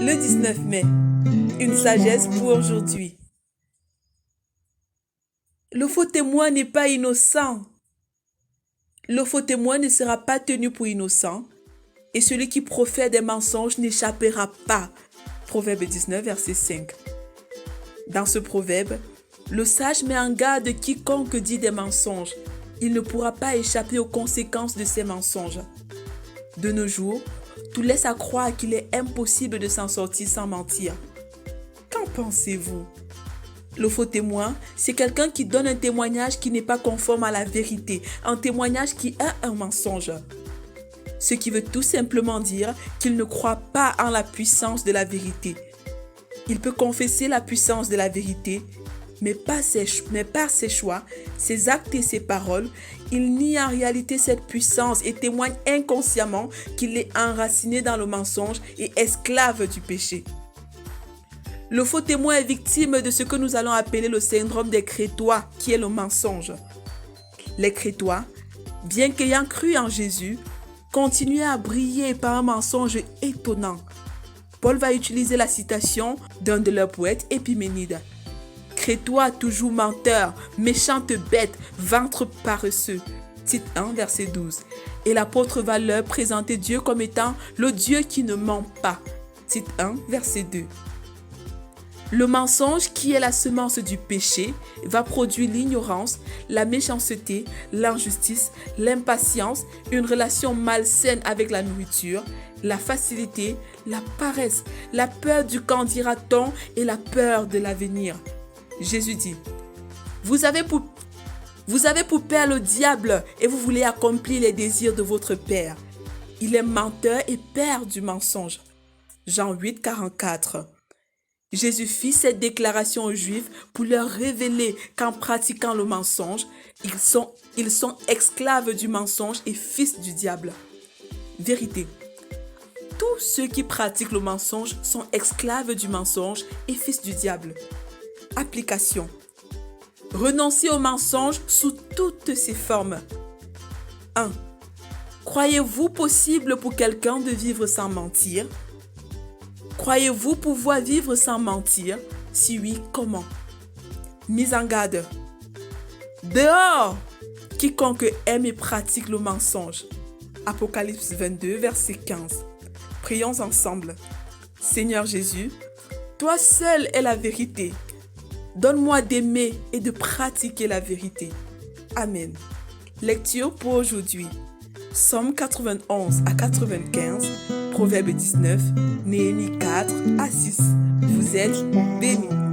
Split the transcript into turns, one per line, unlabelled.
Le 19 mai, une sagesse pour aujourd'hui. Le faux témoin n'est pas innocent. Le faux témoin ne sera pas tenu pour innocent et celui qui profère des mensonges n'échappera pas. Proverbe 19, verset 5. Dans ce proverbe, le sage met en garde quiconque dit des mensonges. Il ne pourra pas échapper aux conséquences de ces mensonges. De nos jours, tout laisse à croire qu'il est impossible de s'en sortir sans mentir. Qu'en pensez-vous? Le faux témoin, c'est quelqu'un qui donne un témoignage qui n'est pas conforme à la vérité, un témoignage qui est un mensonge. Ce qui veut tout simplement dire qu'il ne croit pas en la puissance de la vérité. Il peut confesser la puissance de la vérité, mais par ses choix, ses actes et ses paroles, il nie en réalité cette puissance et témoigne inconsciemment qu'il est enraciné dans le mensonge et esclave du péché. Le faux témoin est victime de ce que nous allons appeler le syndrome des crétois, qui est le mensonge. Les crétois, bien qu'ayant cru en Jésus, continuaient à briller par un mensonge étonnant. Paul va utiliser la citation d'un de leurs poètes, Épiménide. Crétois toujours menteur, méchante bête, ventre paresseux. Tite 1, verset 12. Et l'apôtre va leur présenter Dieu comme étant le Dieu qui ne ment pas. Tite 1, verset 2. Le mensonge, qui est la semence du péché, va produire l'ignorance, la méchanceté, l'injustice, l'impatience, une relation malsaine avec la nourriture, la facilité, la paresse, la peur du qu'en dira-t-on et la peur de l'avenir. Jésus dit, vous avez pour père le diable et vous voulez accomplir les désirs de votre père. Il est menteur et père du mensonge. Jean 8, 44. Jésus fit cette déclaration aux Juifs pour leur révéler qu'en pratiquant le mensonge, ils sont esclaves du mensonge et fils du diable. Vérité. Tous ceux qui pratiquent le mensonge sont esclaves du mensonge et fils du diable. Application. Renoncez au mensonge sous toutes ses formes. 1. Croyez-vous possible pour quelqu'un de vivre sans mentir? Croyez-vous pouvoir vivre sans mentir? Si oui, comment? Mise en garde. Dehors, quiconque aime et pratique le mensonge. Apocalypse 22, verset 15. Prions ensemble. Seigneur Jésus, toi seul es la vérité. Donne-moi d'aimer et de pratiquer la vérité. Amen. Lecture pour aujourd'hui. Psaume 91 à 95, Proverbe 19, Néhémie 4 à 6. Vous êtes bénis.